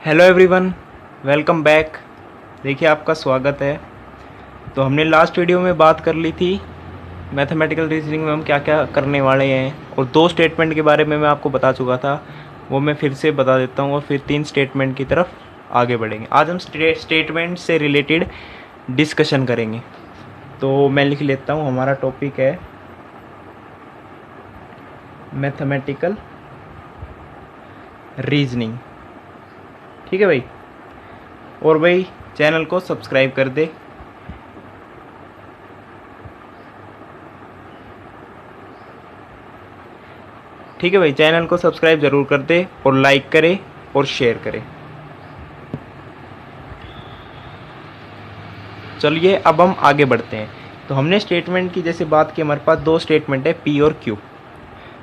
Hello everyone, welcome back. देखिए आपका स्वागत है। तो हमने लास्ट वीडियो में बात कर ली थी मैथमेटिकल रीजनिंग में हम क्या क्या करने वाले हैं, और 2 स्टेटमेंट के बारे में मैं आपको बता चुका था, वो मैं फिर से बता देता हूँ और फिर 3 स्टेटमेंट की तरफ आगे बढ़ेंगे। आज हम स्टेटमेंट से रिलेटेड डिस्कशन करेंगे। तो मैं लिख लेता हूँ, हमारा टॉपिक है मैथमेटिकल रीजनिंग। ठीक है भाई, और भाई चैनल को सब्सक्राइब कर दे। ठीक है भाई, चैनल को सब्सक्राइब ज़रूर कर दे और लाइक करे और शेयर करे। चलिए अब हम आगे बढ़ते हैं। तो हमने स्टेटमेंट की जैसे बात की, हमारे पास 2 स्टेटमेंट है, पी और क्यू।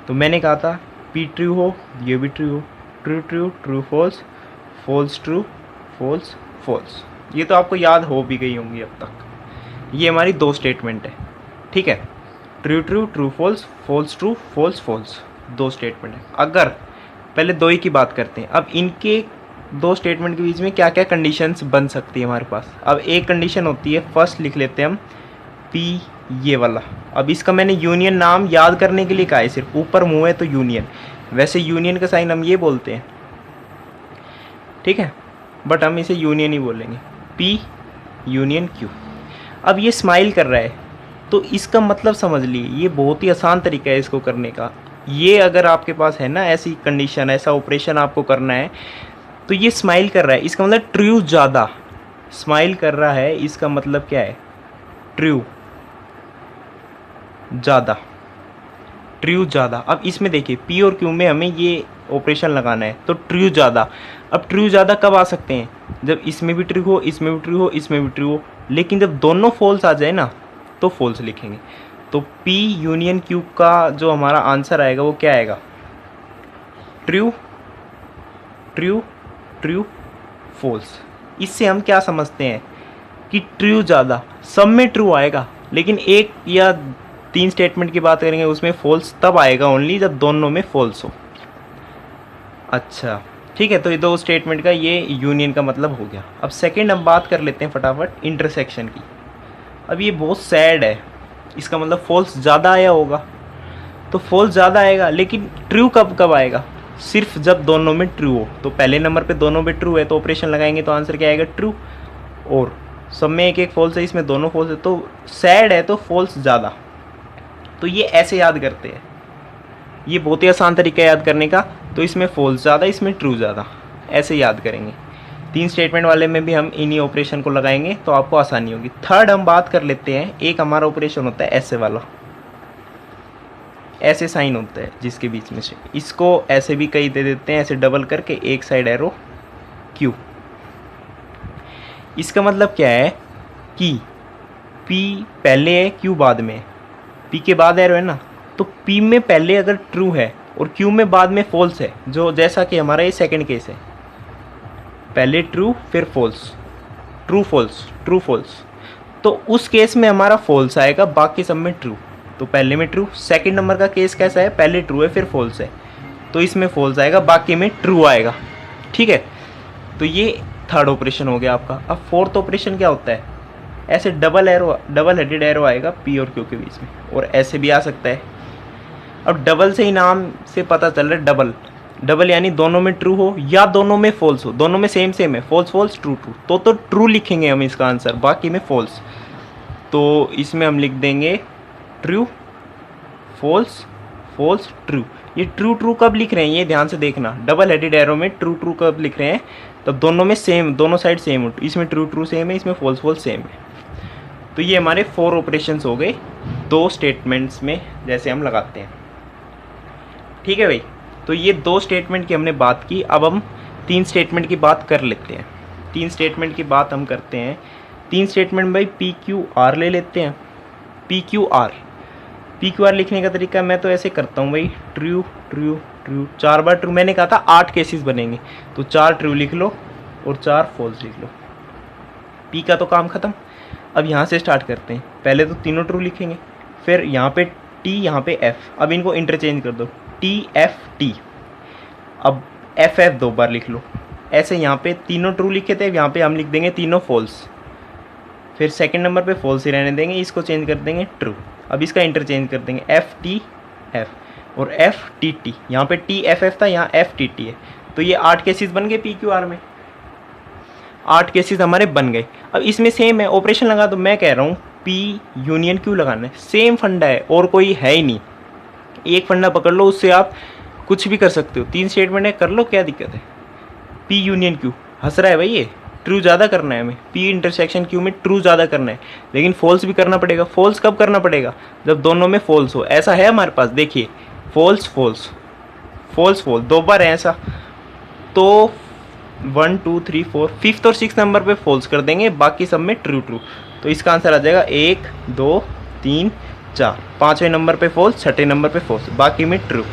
तो मैंने कहा था पी ट्रू हो, ये भी ट्रू हो, true true true false, false true false false. ये तो आपको याद हो भी गई होंगी अब तक। ये हमारी 2 स्टेटमेंट है। ठीक है, true true true false, false true false false, 2 statement है। अगर पहले 2 ही की बात करते हैं, अब इनके 2 स्टेटमेंट के बीच में क्या क्या कंडीशंस बन सकती है हमारे पास। अब एक कंडीशन होती है, फर्स्ट लिख लेते हैं हम पी, ये वाला। अब इसका मैंने यूनियन नाम याद करने के लिए कहा है, सिर्फ ऊपर मुंह है तो यूनियन, वैसे यूनियन का साइन हम ये बोलते हैं, ठीक है, बट हम इसे यूनियन ही बोलेंगे, पी यूनियन क्यू। अब ये स्माइल कर रहा है तो इसका मतलब समझ लिए, ये बहुत ही आसान तरीका है इसको करने का। ये अगर आपके पास है ना ऐसी कंडीशन, ऐसा ऑपरेशन आपको करना है, तो ये स्माइल कर रहा है, इसका मतलब ट्रू ज़्यादा। स्माइल कर रहा है इसका मतलब क्या है, ट्रू ज़्यादा, ट्रू ज़्यादा। अब इसमें देखिए पी और क्यू में हमें ये ऑपरेशन लगाना है, तो ट्रू ज़्यादा। अब ट्रू ज़्यादा कब आ सकते हैं, जब इसमें भी ट्रू हो, इसमें भी ट्रू हो, इसमें भी ट्रू हो, लेकिन जब दोनों फॉल्स आ जाए ना तो फॉल्स लिखेंगे। तो P यूनियन Q का जो हमारा आंसर आएगा वो क्या आएगा, ट्रू ट्रू ट्रू फॉल्स। इससे हम क्या समझते हैं कि ट्रू ज़्यादा, सब में ट्रू आएगा, लेकिन एक या 3 स्टेटमेंट की बात करेंगे उसमें फॉल्स तब आएगा ओनली जब दोनों में फॉल्स हो। अच्छा ठीक है, तो ये 2 स्टेटमेंट का ये यूनियन का मतलब हो गया। अब सेकेंड हम बात कर लेते हैं फटाफट इंटरसेक्शन की। अब ये बहुत सैड है, इसका मतलब फॉल्स ज़्यादा आया होगा, तो फॉल्स ज़्यादा आएगा, लेकिन ट्रू कब कब आएगा, सिर्फ जब दोनों में ट्रू हो। तो पहले नंबर पे दोनों में ट्रू है तो ऑपरेशन लगाएंगे तो आंसर क्या आएगा, ट्रू। और सब में एक एक फॉल्स है, इसमें दोनों फॉल्स है, तो सैड है तो फॉल्स ज़्यादा। तो ये ऐसे याद करते हैं, ये बहुत ही आसान तरीका है याद करने का। तो इसमें फॉल्स ज़्यादा, इसमें ट्रू ज़्यादा, ऐसे याद करेंगे। 3 स्टेटमेंट वाले में भी हम इन्हीं ऑपरेशन को लगाएंगे तो आपको आसानी होगी। थर्ड हम बात कर लेते हैं, एक हमारा ऑपरेशन होता है ऐसे वाला, ऐसे साइन होता है जिसके बीच में से, इसको ऐसे भी कई दे देते हैं, ऐसे डबल करके एक साइड एरो क्यू। इसका मतलब क्या है कि P पहले है, Q बाद में है। P के बाद एरो है ना, तो P में पहले अगर ट्रू है और Q में बाद में फॉल्स है, जो जैसा कि हमारा ये सेकंड केस है, पहले ट्रू फिर false, true false true false, तो उस केस में हमारा फॉल्स आएगा, बाकी सब में ट्रू। तो पहले में ट्रू। सेकंड नंबर का केस कैसा है, पहले ट्रू है फिर फॉल्स है, तो इसमें फॉल्स आएगा, बाकी में ट्रू आएगा। ठीक है, तो ये थर्ड ऑपरेशन हो गया आपका। अब फोर्थ ऑपरेशन क्या होता है, ऐसे double arrow, double headed arrow आएगा P और Q के बीच में, और ऐसे भी आ सकता है। अब डबल से ही नाम से पता चल रहा है, डबल डबल यानी दोनों में ट्रू हो या दोनों में फॉल्स हो, दोनों में सेम सेम है, फॉल्स फॉल्स ट्रू ट्रू, तो ट्रू लिखेंगे हम इसका आंसर, बाकी में फॉल्स। तो इसमें हम लिख देंगे ट्रू फॉल्स फॉल्स ट्रू। ये ट्रू ट्रू कब लिख रहे हैं, ये ध्यान से देखना, डबल हेडेड एरो में ट्रू ट्रू कब लिख रहे हैं, तब दोनों में सेम, दोनों साइड सेम हो, इसमें ट्रू ट्रू सेम है, इसमें फॉल्स फॉल्स सेम है। तो ये हमारे 4 ऑपरेशंस हो गए 2 स्टेटमेंट्स में जैसे हम लगाते हैं। ठीक है भाई, तो ये 2 स्टेटमेंट की हमने बात की। अब हम 3 स्टेटमेंट की बात कर लेते हैं। 3 स्टेटमेंट की बात हम करते हैं। 3 स्टेटमेंट भाई पी क्यू आर ले लेते हैं। P Q R, P Q R लिखने का तरीका मैं तो ऐसे करता हूँ भाई, ट्रू ट्रू ट्रू, 4 बार ट्रू। मैंने कहा था 8 केसेस बनेंगे, तो 4 ट्रू लिख लो और 4 फॉल्स लिख लो, पी का तो काम ख़त्म। अब यहाँ से स्टार्ट करते हैं, पहले तो तीनों ट्रू लिखेंगे, फिर यहाँ पे टी, यहाँ पे एफ, अब इनको इंटरचेंज कर दो, टी एफ टी। अब एफ एफ 2 बार लिख लो, ऐसे यहाँ पे तीनों ट्रू लिखे थे, यहाँ पे हम लिख देंगे तीनों फॉल्स। फिर सेकंड नंबर पे फॉल्स ही रहने देंगे, इसको चेंज कर देंगे ट्रू। अब इसका इंटरचेंज कर देंगे एफ टी एफ और एफ टी टी। यहाँ पे टी एफ एफ था, यहाँ एफ टी टी है। तो ये 8 केसेस बन गए पी क्यू आर में, 8 केसेस हमारे बन गए। अब इसमें सेम है, ऑपरेशन लगा दो। मैं कह रहा हूँ पी यूनियन क्यू लगाना है, सेम फंडा है और कोई है ही नहीं। एक फंडा पकड़ लो, उससे आप कुछ भी कर सकते हो। 3 स्टेटमेंट है, कर लो, क्या दिक्कत है। पी यूनियन क्यू, हंस रहा है भाई ये, ट्रू ज़्यादा करना है हमें। पी इंटरसेक्शन क्यू में ट्रू ज़्यादा करना है, लेकिन फॉल्स भी करना पड़ेगा। फॉल्स कब करना पड़ेगा, जब दोनों में फॉल्स हो। ऐसा है हमारे पास, देखिए फॉल्स फॉल्स फॉल्स फॉल्स 2 बार है ऐसा। तो 1 2 3 4 5th और 6th नंबर पे फॉल्स कर देंगे, बाकी सब में ट्रू ट्रू। तो इसका आंसर आ जाएगा 1 2 3 4। 5वें नंबर पे फॉल्स, 6ठे नंबर पे फॉल्स, बाकी में ट्रू।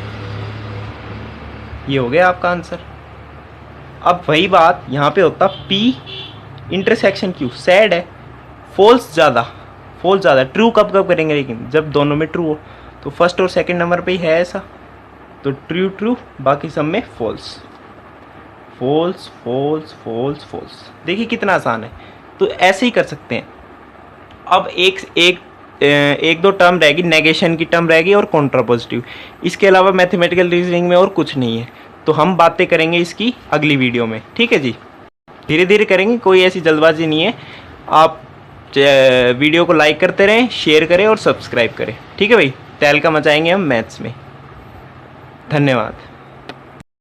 ये हो गया आपका आंसर। अब वही बात यहाँ पे होता, पी इंटरसेक्शन क्यू सैड है, फॉल्स ज़्यादा। ट्रू कब कब करेंगे, लेकिन जब दोनों में ट्रू हो। तो फर्स्ट और सेकंड नंबर पे ही है ऐसा, तो ट्रू ट्रू, बाकी सब में false false false false false. देखिए कितना आसान है, तो ऐसे ही कर सकते हैं। अब एक दो टर्म रहेगी, नेगेशन की टर्म रहेगी और कॉन्ट्रापोजिटिव। इसके अलावा मैथमेटिकल रीजनिंग में और कुछ नहीं है। तो हम बातें करेंगे इसकी अगली वीडियो में, ठीक है जी। धीरे धीरे करेंगे, कोई ऐसी जल्दबाजी नहीं है। आप वीडियो को लाइक करते रहें, शेयर करें और सब्सक्राइब करें, ठीक है भाई। तहलका मचाएंगे हम मैथ्स में। धन्यवाद।